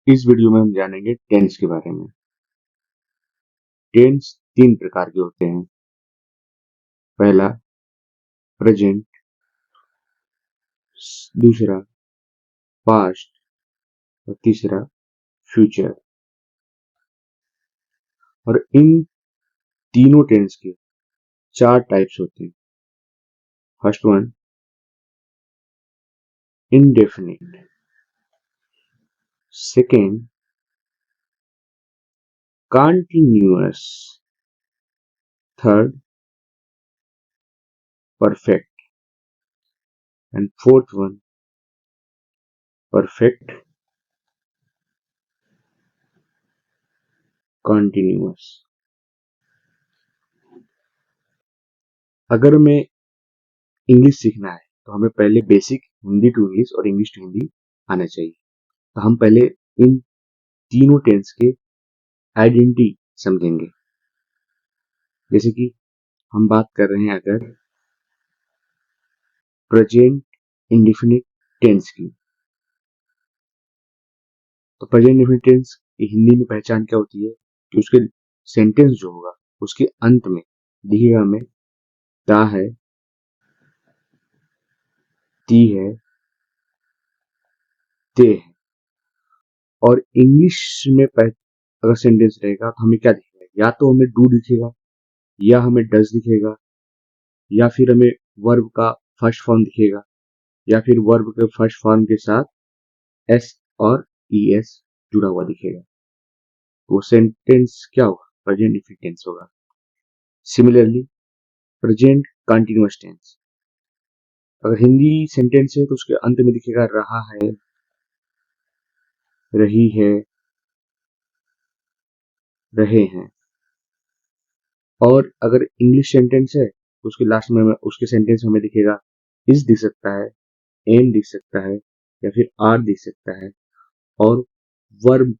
इस वीडियो में हम जानेंगे टेंस के बारे में। टेंस 3 प्रकार के होते हैं। पहला प्रेजेंट, दूसरा पास्ट और तीसरा फ्यूचर। और इन तीनों टेंस के 4 टाइप्स होते हैं। First one indefinite, second continuous, third perfect and fourth one perfect continuous. अगर हमें इंग्लिश सीखना है तो हमें पहले बेसिक हिंदी टू इंग्लिश और इंग्लिश टू हिंदी आना चाहिए। तो हम पहले इन तीनों टेंस के आइडेंटिटी समझेंगे। जैसे कि हम बात कर रहे हैं अगर प्रेजेंट इंडेफिनिट टेंस की, तो प्रेजेंट इंडेफिनिट टेंस की हिंदी में पहचान क्या होती है कि उसके सेंटेंस जो होगा उसके अंत में दिखेगा हमें ता है, ती है, ते है। और इंग्लिश में अगर सेंटेंस रहेगा तो हमें क्या दिखेगा, या तो हमें डू दिखेगा, या हमें डज दिखेगा, या फिर हमें वर्ब का फर्स्ट फॉर्म दिखेगा, या फिर वर्ब के फर्स्ट फॉर्म के साथ एस और ES जुड़ा हुआ दिखेगा। तो वो सेंटेंस क्या होगा, प्रेजेंट इंडेफिनिट टेंस होगा। सिमिलरली प्रेजेंट कंटीन्यूअस टेंस, अगर हिंदी सेंटेंस है तो उसके अंत में दिखेगा रहा है, रही है, रहे हैं। और अगर इंग्लिश सेंटेंस है तो उसके लास्ट में उसके सेंटेंस में हमें दिखेगा इज दिख सकता है, एम दिख सकता है, या फिर आर दिख सकता है, और वर्ब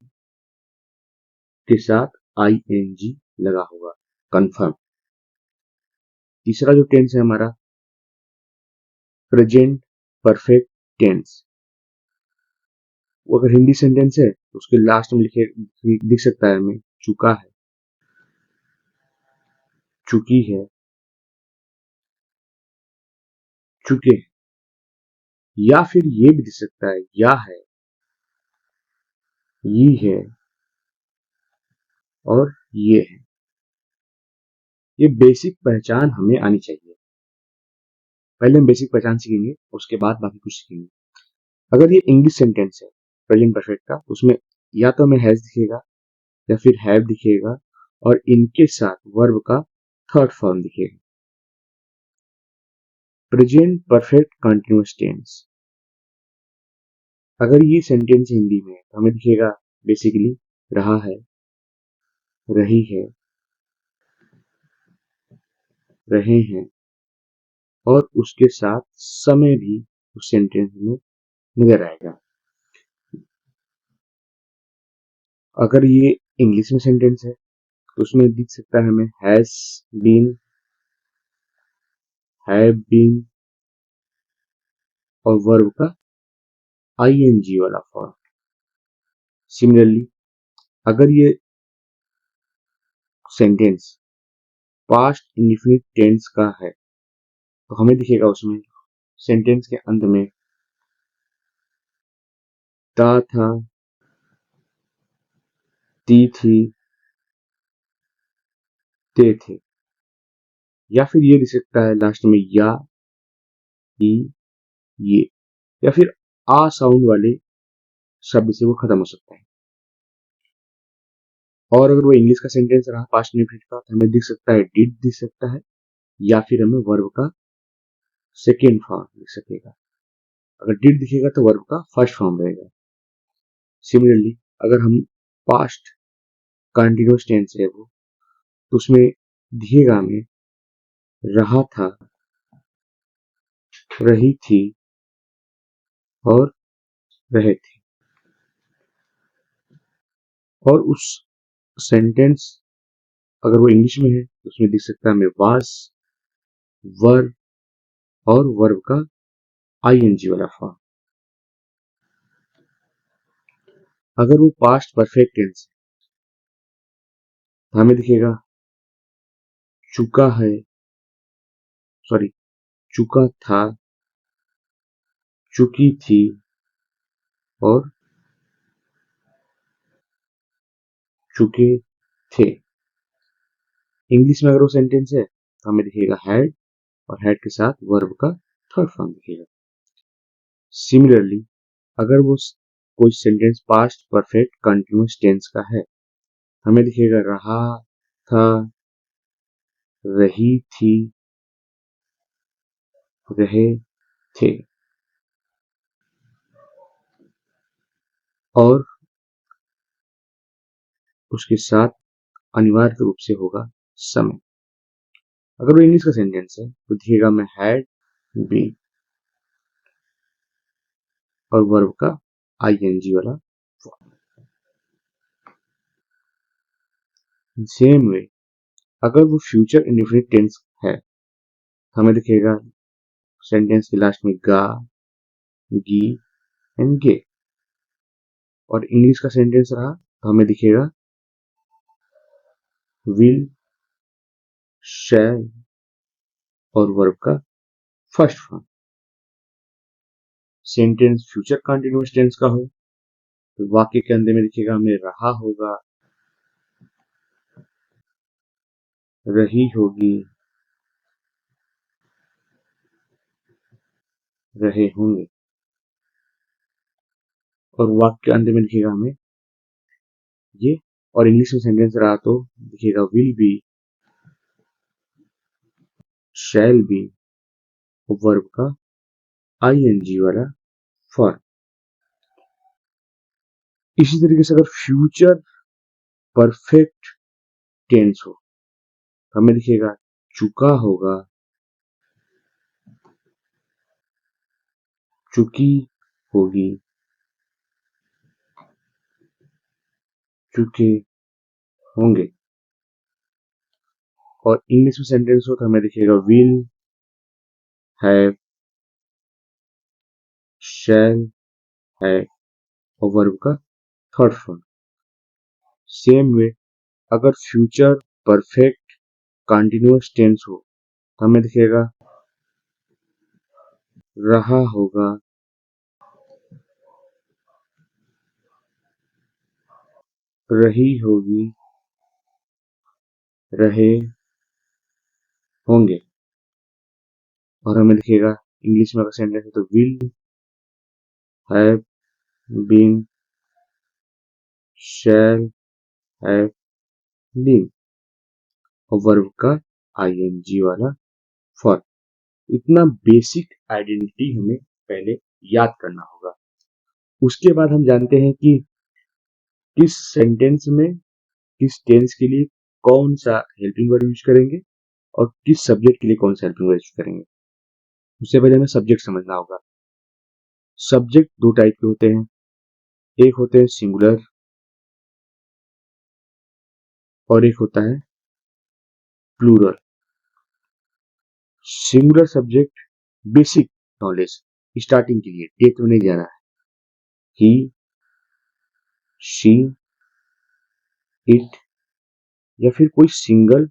के साथ ING लगा होगा, कंफर्म। तीसरा जो टेंस है हमारा प्रेजेंट परफेक्ट टेंस, वो अगर हिंदी सेंटेंस है तो उसके लास्ट में लिखे दिख सकता है हमें चुका है, चुकी है, चुके हैं, या फिर ये भी दिख सकता है या है, ये है और ये है। ये बेसिक पहचान हमें आनी चाहिए। पहले हम बेसिक पहचान सीखेंगे, उसके बाद बाकी कुछ सीखेंगे। अगर ये इंग्लिश सेंटेंस है प्रेजेंट परफेक्ट का, उसमें या तो हमें हैज दिखेगा या फिर हैव दिखेगा, और इनके साथ वर्ब का थर्ड फॉर्म दिखेगा। प्रेजेंट परफेक्ट कंटिन्यूअस टेंस, अगर ये सेंटेंस हिंदी में है तो हमें दिखेगा बेसिकली रहा है, रही है, रहे हैं, और उसके साथ समय भी उस सेंटेंस में नजर आएगा। अगर ये इंग्लिश में सेंटेंस है तो उसमें दिख सकता है हमें हैज बीन, हैव बीन, और वर्ब का ING वाला फॉर्म। सिमिलरली अगर ये सेंटेंस पास्ट इंडेफिनिट टेंस का है तो हमें दिखेगा उसमें सेंटेंस के अंत में ता था, ती थी, ते थे, या फिर ये दिख सकता है लास्ट में या, ही, ये, या फिर आ साउंड वाले शब्द से वो खत्म हो सकता है। और अगर वो इंग्लिश का सेंटेंस रहा पास्ट इंडेफिनिट का तो हमें दिख सकता है डिड दिख सकता है, या फिर हमें वर्ब का सेकेंड फॉर्म दिख सकेगा। अगर डिड दिखेगा तो वर्ब का फर्स्ट फॉर्म रहेगा। सिमिलरली अगर हम पास्ट कंटिन्यूअस टेंस है वो, तो उसमें दिखेगा हमें रहा था, रही थी, और रहे थे। और उस सेंटेंस अगर वो इंग्लिश में है तो उसमें दिख सकता है हमें वाज, वर, और वर्ब का ING वाला फॉर्म। अगर वो पास्ट परफेक्ट टेंस है तो हमें दिखेगा चुका है, सॉरी, चुका था, चुकी थी और चुके थे। इंग्लिश में अगर वो सेंटेंस है तो हमें दिखेगा हैड, और हैड के साथ वर्ब का थर्ड फॉर्म दिखेगा। सिमिलरली अगर वो कोई sentence past perfect continuous tense का है, हमें दिखेगा रहा था, रही थी, रहे थे। और उसके साथ अनिवार्य रूप से होगा समय। अगर वो इंग्लिश का सेंटेंस है तो दिखेगा मैं हैड बीन और वर्ब का आईएनजी वाला। सेम वे अगर वो फ्यूचर इंडेफिनिट टेंस है तो हमें दिखेगा सेंटेंस के लास्ट में गा, गी एंड गे। और इंग्लिश का सेंटेंस रहा तो हमें दिखेगा विल, शैल और वर्ब का first form. Sentence future continuous tense का हो तो वाक्य के अंदर में दिखेगा हमें रहा होगा, रही होगी, रहे होंगे। और वाक्य के अंदर में दिखेगा हमें ये। और इंग्लिश में सेंटेंस रहा तो दिखेगा will be, shall be, verb का आईएनजी वाला फॉर्म। इसी तरीके से अगर फ्यूचर परफेक्ट टेंस हो तो हमें दिखेगा चुका होगा, चुकी होगी, चुके होंगे। और इंग्लिश में सेंटेंस हो तो हमें दिखेगा विल हैव, शैल हैव और वर्ब का थर्ड फॉर्म। सेम वे अगर फ्यूचर परफेक्ट कंटिन्यूअस टेंस हो तो हमें दिखेगा रहा होगा, रही होगी, रहे होंगे। और हमें दिखेगा इंग्लिश में अगर सेंटेंस है तो will have been, shall have been और वर्ब का आईएनजी वाला फॉर्म। इतना बेसिक आइडेंटिटी हमें पहले याद करना होगा। उसके बाद हम जानते हैं कि किस सेंटेंस में किस टेंस के लिए कौन सा हेल्पिंग वर्ब यूज करेंगे और किस सब्जेक्ट के लिए कौन सा हेल्पिंग वर्ब यूज करेंगे। उससे पहले हमें सब्जेक्ट समझना होगा। सब्जेक्ट दो टाइप के होते हैं, एक होते हैं सिंगुलर और एक होता है plural. Singular subject basic knowledge starting के लिए, डेट में नहीं जा रहा है। ही, शी, इट या फिर कोई सिंगल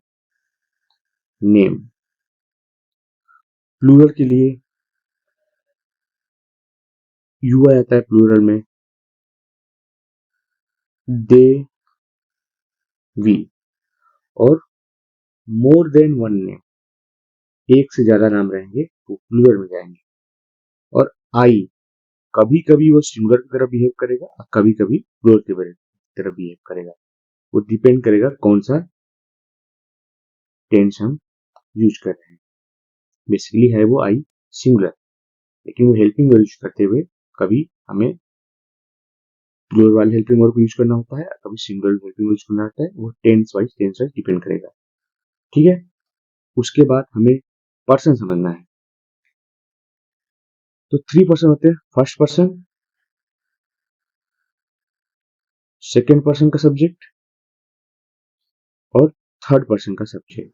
नेम। प्लूरल के लिए यू आ जाता है प्लूरल में, दे, वी और मोर देन वन नेम, एक से ज्यादा नाम रहेंगे तो प्लूरल में जाएंगे। और आई कभी कभी वो सिंगुलर की तरह बिहेव करेगा और कभी कभी प्लूरल की तरह बिहेव करेगा। वो डिपेंड करेगा कौन सा टेंस हम यूज कर रहे हैं। बेसिकली है वो आई सिंगुलर, लेकिन वो हेल्पिंग वर्ब यूज करते हुए कभी हमें प्लूरल वाले हेल्पिंग वर्ब को यूज करना होता है, कभी सिंगुलर हेल्पिंग वर्ब यूज करना होता है। वो टेंस वाइज डिपेंड करेगा। ठीक है। उसके बाद हमें पर्सन समझना है। तो थ्री पर्सन होते हैं, फर्स्ट पर्सन, सेकेंड पर्सन का सब्जेक्ट और थर्ड पर्सन का सब्जेक्ट।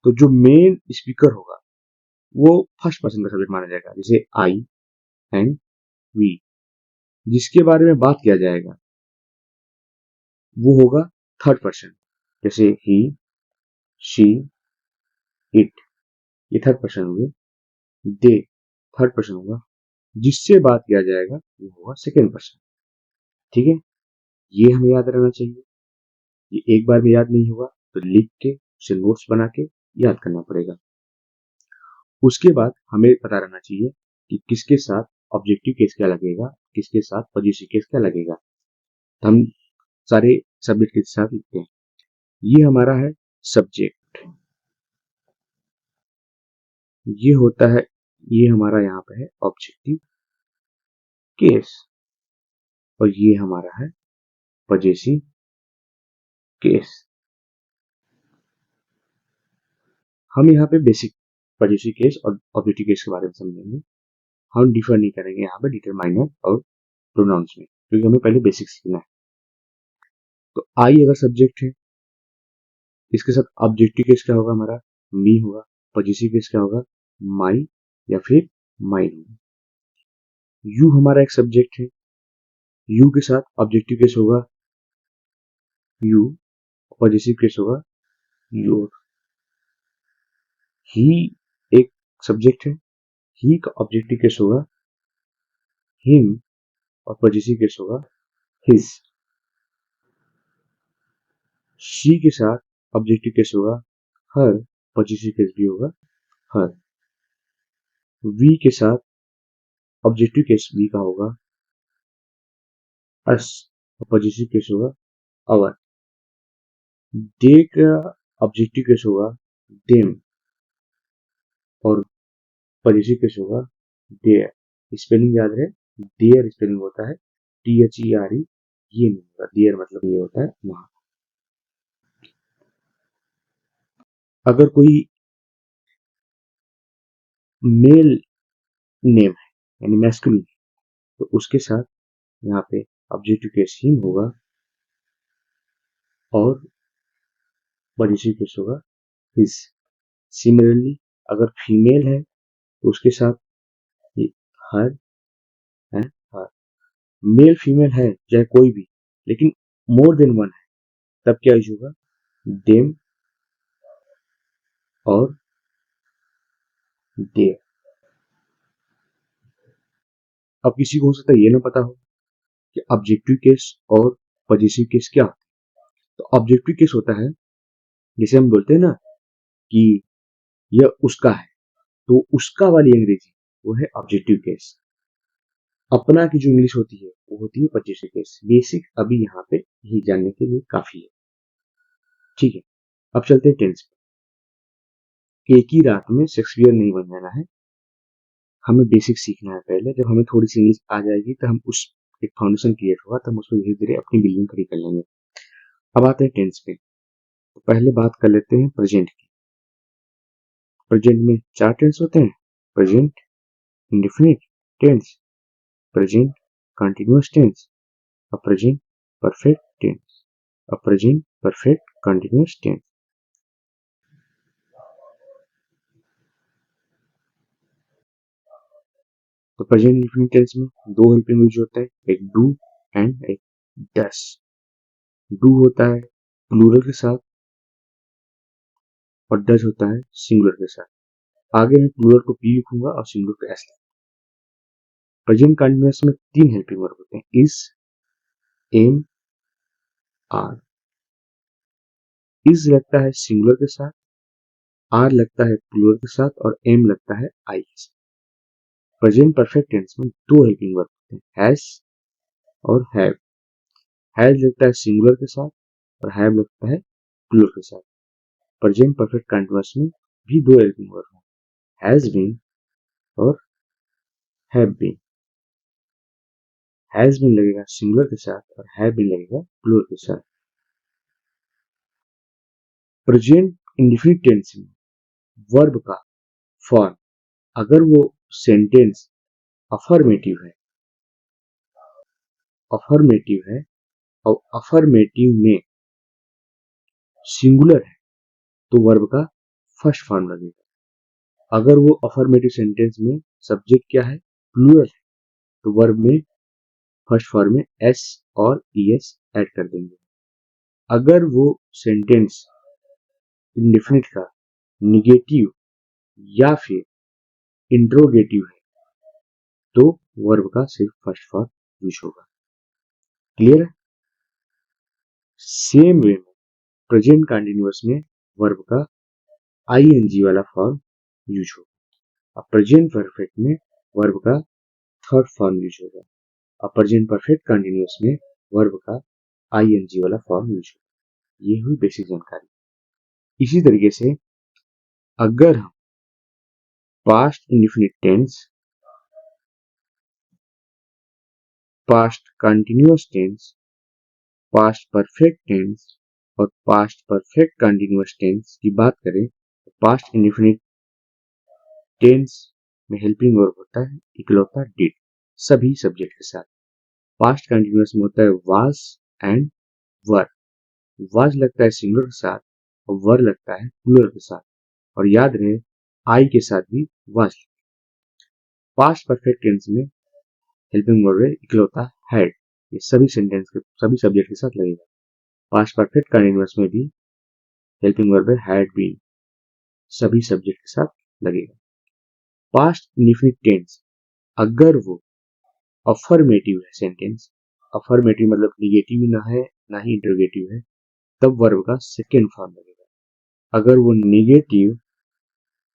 तो जो मेन स्पीकर होगा वो फर्स्ट पर्सन का सब्जेक्ट माना जाएगा, जैसे आई एंड वी। जिसके बारे में बात किया जाएगा वो होगा थर्ड पर्सन, जैसे ही, शी, इट, ये थर्ड पर्सन होंगे। दे थर्ड पर्सन होगा। जिससे बात किया जाएगा वो होगा सेकेंड पर्सन। ठीक है, ये हमें याद रहना चाहिए। ये एक बार में याद नहीं होगा, तो लिख के उसे नोट्स बना के याद करना पड़ेगा। उसके बाद हमें पता रहना चाहिए कि किसके साथ ऑब्जेक्टिव केस क्या लगेगा, किसके साथ पॉजिटिव केस क्या लगेगा। तो हम सारे सब्जेक्ट के साथ लिखते हैं। ये हमारा है सब्जेक्ट, ये होता है, ये हमारा यहाँ पे है ऑब्जेक्टिव केस, और ये हमारा है पॉजिटिव केस। हम यहाँ पे बेसिक पॉजिटिव केस और ऑब्जेक्टिव केस के बारे में समझेंगे। हम डिफर नहीं करेंगे यहाँ पे डिटरमाइनर और प्रोनाउंस में, क्योंकि हमें पहले बेसिक सीखना है। तो आई अगर सब्जेक्ट है, इसके साथ ऑब्जेक्टिव केस क्या होगा हमारा, मी होगा। पॉजिटिव केस क्या होगा, माई या फिर माइन होगा। यू हमारा एक सब्जेक्ट है, यू के साथ ऑब्जेक्टिव केस होगा यू, पॉजिटिव केस होगा योर। ही एक सब्जेक्ट है, ही का ऑब्जेक्टिव केस होगा हिम, और पॉजिटिव केस होगा हिज। शी के साथ ऑब्जेक्टिव केस होगा हर, पॉजिटिव केस भी होगा हर। वी के साथ ऑब्जेक्टिव केस वी का होगा अस, और पॉजिटिव केस होगा अवर। दे का ऑब्जेक्टिव केस होगा देम, और पॉजिटिव केस होगा देयर। स्पेलिंग याद रहे, देयर स्पेलिंग होता है THERE, ये नहीं होगा देयर, मतलब ये होता है वहां। अगर कोई मेल नेम है यानी मैस्कुलिन, तो उसके साथ यहाँ पे ऑब्जेक्टिव केस हिम होगा और पॉजिटिव केस होगा हिज। सिमिलरली अगर फीमेल है तो उसके साथ ये हर है, हर। मेल फीमेल है चाहे कोई भी, लेकिन मोर देन वन है, तब क्या यूज होगा, देम और देयर। अब किसी को हो सकता है ये ना पता हो कि ऑब्जेक्टिव केस और पॉजिटिव केस क्या होता है। तो ऑब्जेक्टिव केस होता है, जैसे हम बोलते हैं ना कि यह उसका है, तो उसका वाली अंग्रेजी वो है ऑब्जेक्टिव केस। अपना की जो इंग्लिश होती है वो होती है पॉजिटिव केस। बेसिक अभी यहाँ पे ही जानने के लिए काफी है। ठीक है, अब चलते हैं टेंस पे। एक ही रात में शेक्सपियर नहीं बन जाना है, हमें बेसिक सीखना है पहले। जब हमें थोड़ी सी इंग्लिश आ जाएगी तो हम उस एक फाउंडेशन क्रिएट होगा, तो हम उसको धीरे धीरे अपनी बिल्डिंग खड़ी कर लेंगे। अब आते हैं टेंस पे। तो पहले बात कर लेते हैं प्रेजेंट की। प्रेजेंट में चार टेंस होते हैं, present indefinite tense, present continuous tense, a present perfect tense, a present perfect continuous tense. तो प्रेजेंट इंडेफिनिट टेंस में दो हेल्पिंग यूज होता है, एक डू एंड एक डस। डू होता है प्लूरल के साथ और डज होता है सिंगुलर के साथ। आगे मैं प्लूरल को पी लिखूंगा और सिंगुलर को एस। प्रेजेंट कंटिन्यूअस में तीन हेल्पिंग वर्ब होते हैं, इज, एम, आर। इज लगता है सिंगुलर के साथ, आर लगता है प्लूरल के साथ, और एम लगता है आई के साथ। प्रेजेंट परफेक्ट टेंस में दो हेल्पिंग वर्ब होते हैं, हैज और हैव। हैज लगता है सिंगुलर के साथ और हैव लगता है प्लूरल के साथ। प्रेजेंट परफेक्ट कंटिन्यूअस में भी दो हेल्पिंग वर्ब हैं, हैज बीन और हैव बीन। हैज बीन लगेगा सिंगुलर के साथ और हैव बीन लगेगा प्लूरल के साथ। प्रेजेंट इंडेफिनिट टेंस में वर्ब का फॉर्म, अगर वो सेंटेंस अफर्मेटिव है, अफर्मेटिव है और अफर्मेटिव में सिंगुलर है, तो वर्ब का फर्स्ट फॉर्म लगेगा। अगर वो अफर्मेटिव सेंटेंस में सब्जेक्ट क्या है, प्लूरल है, तो वर्ब में फर्स्ट फॉर्म में एस और ईएस ऐड कर देंगे। अगर वो सेंटेंस इंडेफिनिट का निगेटिव या फिर इंट्रोगेटिव है तो वर्ब का सिर्फ फर्स्ट फॉर्म यूज होगा। क्लियर है? सेम वे में प्रेजेंट कंटिन्यूअस में वर्ब का आईएनजी वाला फॉर्म यूज होगा। अब प्रेजेंट परफेक्ट में वर्ब का थर्ड फॉर्म यूज होगा। अब प्रेजेंट परफेक्ट कंटिन्यूअस में वर्ब का आईएनजी वाला फॉर्म यूज होगा। ये हुई बेसिक जानकारी। इसी तरीके से अगर हम past indefinite tense, past continuous tense, past perfect tense और पास्ट परफेक्ट कंटिन्यूअस टेंस की बात करें तो पास्ट इंडेफिनिट टेंस में हेल्पिंग वर्ब होता है इकलौता डिड सभी सब्जेक्ट के साथ। पास्ट कंटिन्यूअस में होता है वाज एंड वर। वाज लगता है सिंगुलर के साथ और वर लगता है प्लूरल के साथ, और याद रहे आई के साथ भी वाज। पास्ट परफेक्ट टेंस में हेल्पिंग वर्ब है इकलौता हैड। ये सभी सेंटेंस के सभी सब्जेक्ट के साथ लगेगा। पास्ट परफेक्ट कंटिन्यूअस में भी हेल्पिंग वर्ब है हैड बीन, सभी सब्जेक्ट के साथ लगेगा। पास्ट इंडेफिनिट टेंस अगर वो अफर्मेटिव है सेंटेंस, अफर्मेटिव मतलब निगेटिव ना है ना ही इंटरोगेटिव है, तब वर्ब का सेकेंड फॉर्म लगेगा। अगर वो निगेटिव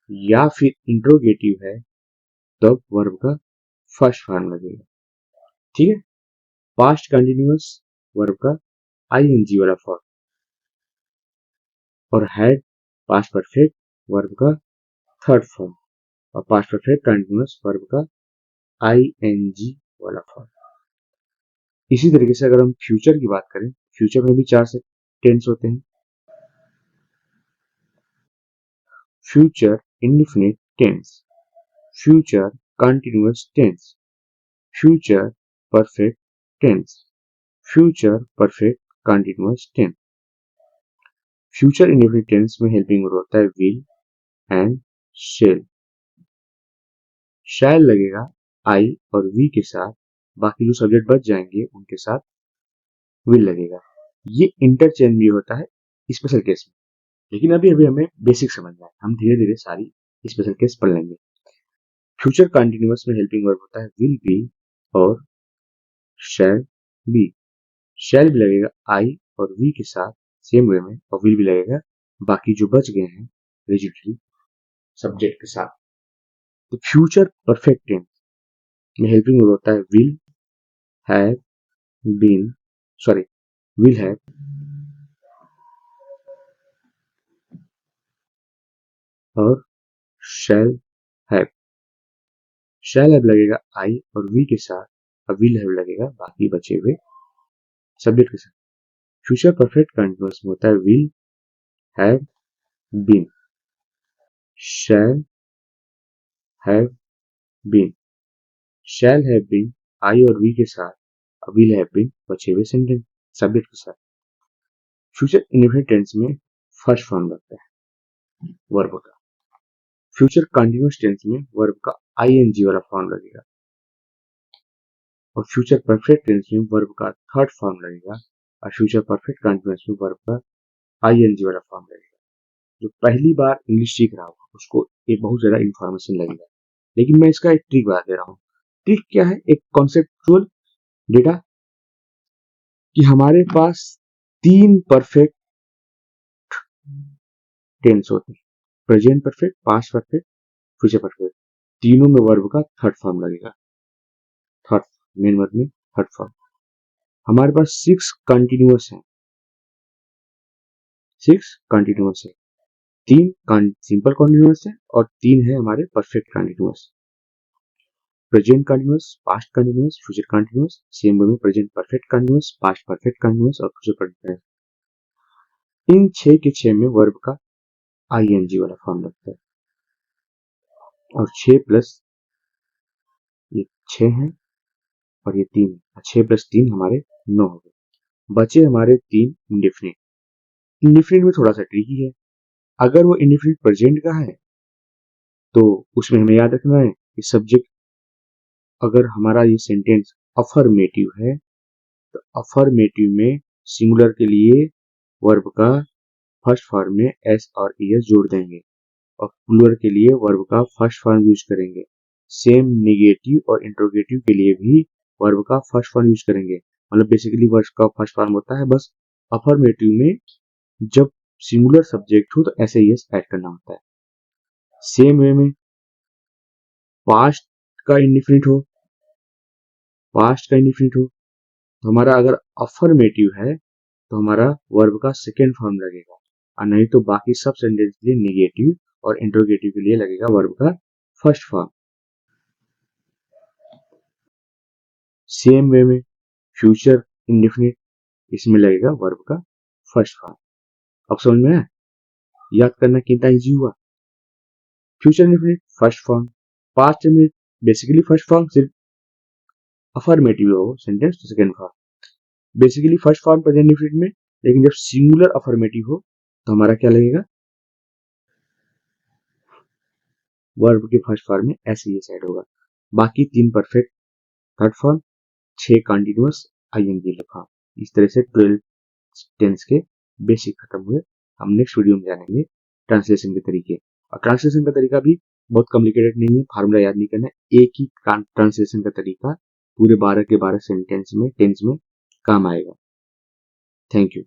या फिर इंट्रोगेटिव है तब वर्ब का फर्स्ट फॉर्म लगेगा। ठीक है? पास्ट कंटिन्यूअस वर्ब का आईएनजी वाला फॉर्म, और हैड पास्ट परफेक्ट वर्ब का थर्ड फॉर्म, और पास्ट परफेक्ट कंटिन्यूअस वर्ब का आईएनजी वाला फॉर्म। इसी तरीके से अगर हम फ्यूचर की बात करें, फ्यूचर में भी 4 से टेंस होते हैं। Future indefinite tense, future continuous tense, future perfect tense, future perfect continuous tense. Future indefinite tense में हेल्पिंग वर्ब होता है विल एंड शेल। शैल लगेगा आई और वी के साथ, बाकी जो सब्जेक्ट बच जाएंगे उनके साथ विल लगेगा। ये इंटरचेंज भी होता है स्पेशल केस में, लेकिन अभी अभी हमें बेसिक समझना है, हम धीरे धीरे सारी स्पेशल केस पढ़ लेंगे। फ्यूचर कंटिन्यूअस में हेल्पिंग वर्ब होता है विल बी और शैल बी। शैल भी लगेगा आई और वी के साथ सेम वे में, और विल भी लगेगा बाकी जो बच गए हैं रेजिडुअरी सब्जेक्ट के साथ। तो फ्यूचर परफेक्ट टेंस में हेल्पिंग वर्ब होता है will have been, sorry will have और शैल हैव। शैल हैव लगेगा आई और वी के साथ, और विल हैव लगेगा बाकी बचे हुए सब्जेक्ट के साथ। फ्यूचर परफेक्ट कंटिन्यूअस में होता है will have been, shall have been, shall have been I और वी के साथ, विल हैव बीन बचे हुए सेंटेंस सब्जेक्ट के साथ। फ्यूचर इंडेफिनिट टेंस में फर्स्ट फॉर्म लगता है वर्ब का। फ्यूचर कंटिन्यूअस टेंस में वर्ब का आईएनजी वाला फॉर्म लगेगा, और फ्यूचर परफेक्ट टेंस में वर्ब का थर्ड फॉर्म लगेगा, और फ्यूचर परफेक्ट कंटिन्यूअस में वर्ब का आईएनजी वाला फॉर्म लगेगा। जो पहली बार इंग्लिश सीख रहा होगा उसको ये बहुत ज्यादा इंफॉर्मेशन लगेगा, लेकिन मैं इसका एक ट्रिक बता दे रहा हूँ। ट्रिक क्या है? एक कॉन्सेप्चुअल डेटा कि हमारे पास 3 परफेक्ट टेंस होते हैं, present perfect, past perfect, future perfect. तीनों में वर्ब का थर्ड फॉर्म लगेगा। थर्ड मेन वर्ब में थर्ड फॉर्म। हमारे पास 6 कंटिन्यूअस है, 6 कंटिन्यूअस है, 3 सिंपल कंटिन्यूअस है और 3 है हमारे perfect continuous. Present continuous, past continuous, future continuous. Same way में present perfect continuous, past perfect continuous और फ्यूचर परफेक्ट। इन 6 के 6 में वर्ब का आईएनजी वाला फॉर्म लगता है, और 6 प्लस ये 6 है और ये 3 है, 6 प्लस 3 हमारे 9 हो गए। बचे हमारे 3 इंडेफिनिट। इंडेफिनिट में थोड़ा सा ट्रिकी है। अगर वो इंडेफिनिट प्रेजेंट का है तो उसमें हमें याद रखना है कि सब्जेक्ट, अगर हमारा ये सेंटेंस अफर्मेटिव है तो अफर्मेटिव में सिंगुलर के लिए वर्ब का फर्स्ट फॉर्म में एस और एस जोड़ देंगे और प्लूरल के लिए वर्ब का फर्स्ट फॉर्म यूज करेंगे। सेम नेगेटिव और इंट्रोगेटिव के लिए भी वर्ब का फर्स्ट फॉर्म यूज करेंगे। मतलब बेसिकली वर्ब का फर्स्ट फॉर्म होता है, बस अफर्मेटिव में जब सिंगुलर सब्जेक्ट हो तो ऐसे एस ऐड करना होता है। सेम वे में पास्ट का इंडिफिनिट हो तो हमारा अगर अफर्मेटिव है तो हमारा वर्ब का सेकेंड फॉर्म लगेगा, और नहीं तो बाकी सब सेंटेंस के लिए नेगेटिव और इंट्रोगेटिव के लिए लगेगा वर्ब का फर्स्ट फॉर्म। सेम वे में फ्यूचर इंडेफिनिट, इसमें लगेगा वर्ब का फर्स्ट फॉर्म। अब समझ में आया? याद करना कितना इजी हुआ। Future indefinite first form, past indefinite basically first form, सिर्फ अफर्मेटिव हो सेंटेंस तो second form. Basically first form present indefinite में, लेकिन जब सिंगुलर अफर्मेटिव हो तो हमारा क्या लगेगा, वर्ब के फर्स्ट फॉर्म में ऐसे ही साइड होगा। बाकी 3 perfect third form, 6 continuous ING form. इस तरह से 12 टेंस के बेसिक खत्म हुए। हम नेक्स्ट वीडियो में जानेंगे ट्रांसलेशन के तरीके, और ट्रांसलेशन का तरीका भी बहुत कॉम्प्लिकेटेड नहीं है, फार्मूला याद नहीं करना है। एक ही ट्रांसलेशन का तरीका पूरे 12 के 12 सेंटेंस में टेंस में काम आएगा। Thank you.